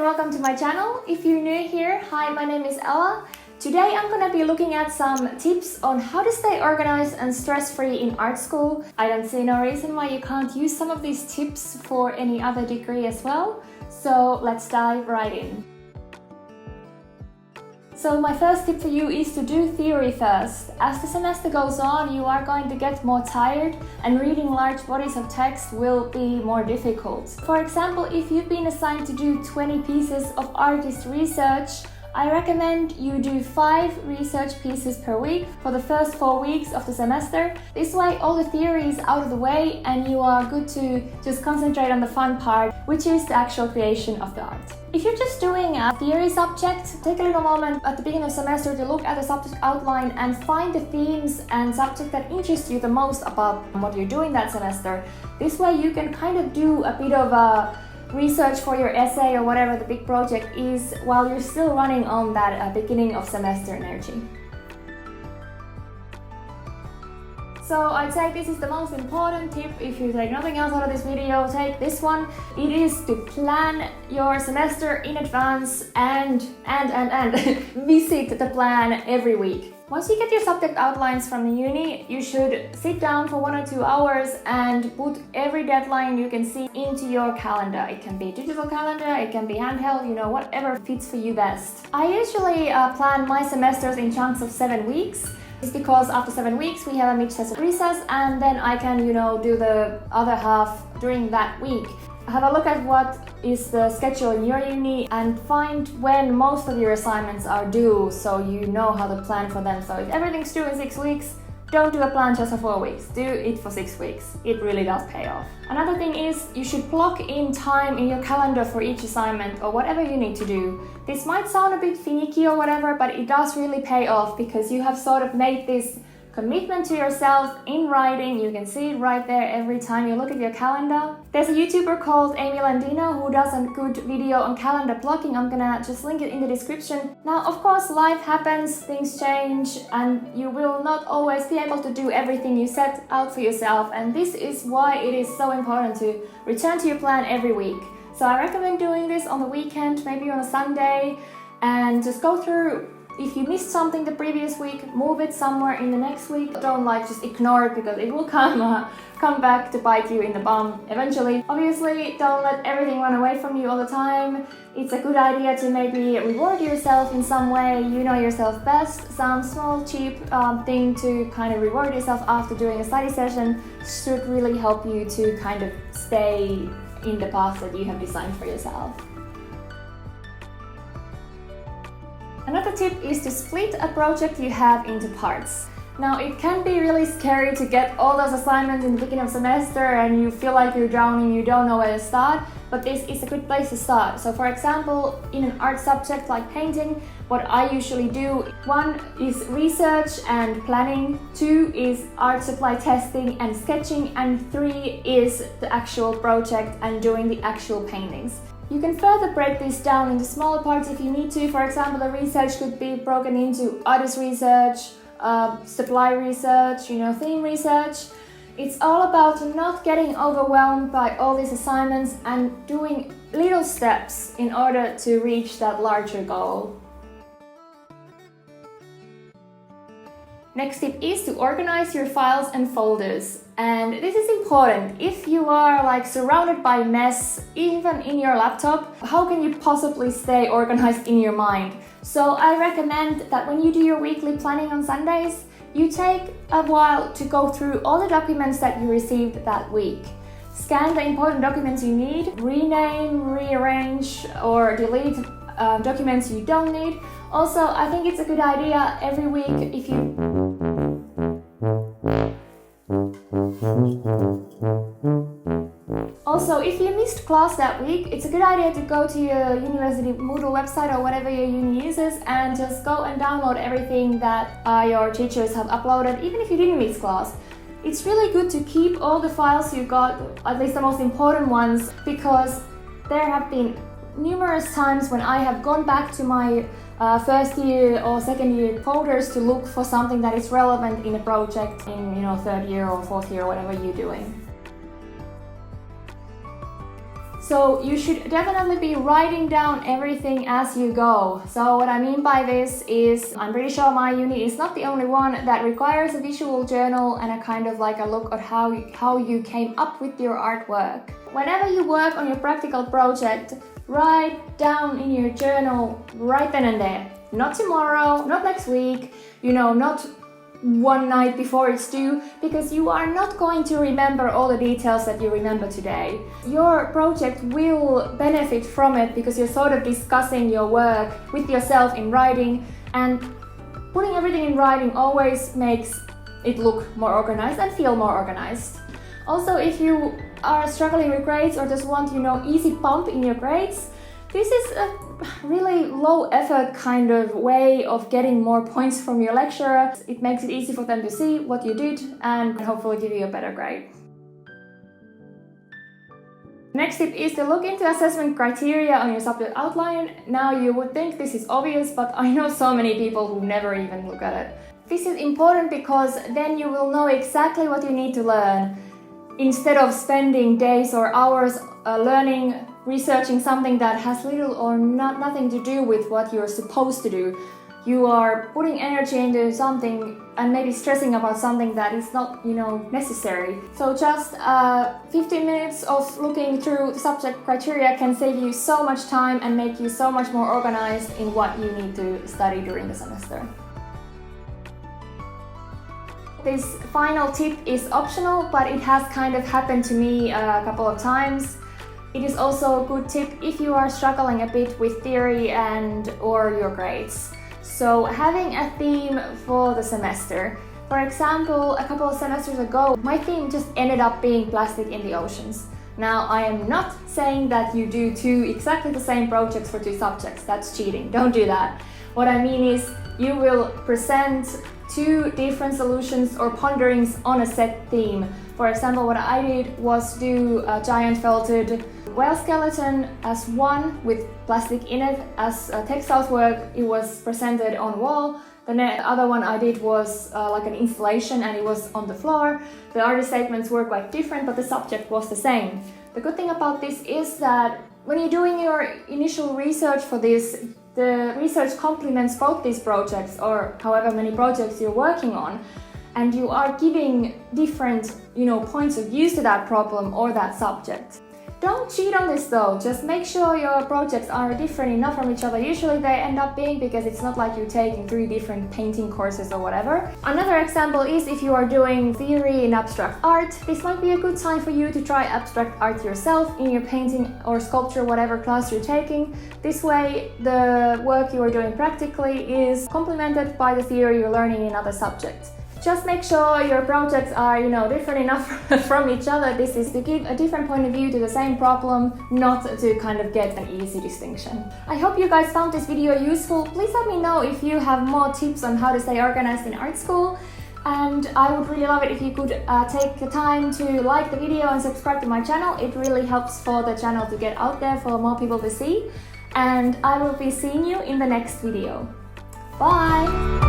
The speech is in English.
welcome to my channel. If you're new here, hi, my name is Ella. Today I'm gonna be looking at some tips on how to stay organized and stress-free in art school. I don't see no reason why you can't use some of these tips for any other degree as well. So let's dive right in. So my first tip for you is to do theory first. As the semester goes on, you are going to get more tired and reading large bodies of text will be more difficult. For example, if you've been assigned to do 20 pieces of artist research, I recommend you do 5 research pieces per week for the first 4 weeks of the semester. This way all the theory is out of the way and you are good to just concentrate on the fun part, which is the actual creation of the art. If you're just doing a theory subject, take a little moment at the beginning of the semester to look at the subject outline and find the themes and subjects that interest you the most about what you're doing that semester. This way you can kind of do a bit of a research for your essay or whatever the big project is while you're still running on that beginning of semester energy. So I'd say this is the most important tip. If you take nothing else out of this video, take this one. It is to plan your semester in advance and visit the plan every week. Once you get your subject outlines from the uni, you should sit down for 1 or 2 hours and put every deadline you can see into your calendar. It can be a digital calendar, it can be handheld, whatever fits for you best. I usually plan my semesters in chunks of 7 weeks. It's because after 7 weeks we have a mid-session recess and then I can, do the other half during that week. Have a look at what is the schedule in your uni and find when most of your assignments are due so you know how to plan for them. So if everything's due in 6 weeks, don't do a plan just for 4 weeks, do it for 6 weeks. It really does pay off. Another thing is you should block in time in your calendar for each assignment or whatever you need to do. This might sound a bit finicky or whatever, but it does really pay off because you have sort of made this commitment to yourself in writing. You can see it right there every time you look at your calendar. There's a YouTuber called Amy Landino who does a good video on calendar blocking. I'm gonna just link it in the description. Now, of course, life happens, things change, and you will not always be able to do everything you set out for yourself. And this is why it is so important to return to your plan every week. So I recommend doing this on the weekend, maybe on a Sunday, and just go through. If you missed something the previous week, move it somewhere in the next week. Don't just ignore it because it will come back to bite you in the bum eventually. Obviously, don't let everything run away from you all the time. It's a good idea to maybe reward yourself in some way. You know yourself best. Some small, cheap thing to kind of reward yourself after doing a study session should really help you to kind of stay in the path that you have designed for yourself. Another tip is to split a project you have into parts. Now, it can be really scary to get all those assignments in the beginning of semester and you feel like you're drowning, you don't know where to start, but this is a good place to start. So for example, in an art subject like painting, what I usually do, 1 is research and planning, 2 is art supply testing and sketching, and 3 is the actual project and doing the actual paintings. You can further break this down into smaller parts if you need to. For example, the research could be broken into artist research, supply research, theme research. It's all about not getting overwhelmed by all these assignments and doing little steps in order to reach that larger goal. Next tip is to organize your files and folders. And this is important. If you are surrounded by mess, even in your laptop, how can you possibly stay organized in your mind? So I recommend that when you do your weekly planning on Sundays, you take a while to go through all the documents that you received that week. Scan the important documents you need, rename, rearrange, or delete documents you don't need. Also, I think it's a good idea every week if you missed class that week, it's a good idea to go to your university Moodle website or whatever your uni uses and just go and download everything that your teachers have uploaded, even if you didn't miss class. It's really good to keep all the files you got, at least the most important ones, because there have been numerous times when I have gone back to my first year or second year folders to look for something that is relevant in a project in third year or fourth year or whatever you're doing. So you should definitely be writing down everything as you go. So what I mean by this is, I'm pretty sure my uni is not the only one that requires a visual journal and a kind of like a look at how you came up with your artwork. Whenever you work on your practical project, write down in your journal right then and there. Not tomorrow, not next week, not one night before it's due, because you are not going to remember all the details that you remember today. Your project will benefit from it because you're sort of discussing your work with yourself in writing, and putting everything in writing always makes it look more organized and feel more organized. Also, if you are struggling with grades or just want, easy bump in your grades, this is a really low effort kind of way of getting more points from your lecturer. It makes it easy for them to see what you did and hopefully give you a better grade. Next tip is to look into assessment criteria on your subject outline. Now you would think this is obvious, but I know so many people who never even look at it. This is important because then you will know exactly what you need to learn, instead of spending days or hours researching something that has little or nothing to do with what you're supposed to do. You are putting energy into something and maybe stressing about something that is not, necessary. So just 15 minutes of looking through the subject criteria can save you so much time and make you so much more organized in what you need to study during the semester. This final tip is optional, but it has kind of happened to me a couple of times. It is also a good tip if you are struggling a bit with theory or your grades. So having a theme for the semester. For example, a couple of semesters ago, my theme just ended up being plastic in the oceans. Now, I am not saying that you do exactly the same projects for 2 subjects. That's cheating. Don't do that. What I mean is, you will present 2 different solutions or ponderings on a set theme. For example, what I did was do a giant felted whale skeleton as one with plastic in it. As a textiles work, it was presented on the wall. The other one I did was like an installation, and it was on the floor. The artist statements were quite different, but the subject was the same. The good thing about this is that when you're doing your initial research for this, the research complements both these projects, or however many projects you're working on, and you are giving different, points of view to that problem or that subject. Don't cheat on this though, just make sure your projects are different enough from each other. Usually they end up being, because it's not like you're taking 3 different painting courses or whatever. Another example is if you are doing theory in abstract art, this might be a good time for you to try abstract art yourself in your painting or sculpture, whatever class you're taking. This way the work you are doing practically is complemented by the theory you're learning in other subjects. Just make sure your projects are, different enough from each other. This is to give a different point of view to the same problem, not to kind of get an easy distinction. I hope you guys found this video useful. Please let me know if you have more tips on how to stay organized in art school. And I would really love it if you could take the time to like the video and subscribe to my channel. It really helps for the channel to get out there for more people to see. And I will be seeing you in the next video. Bye!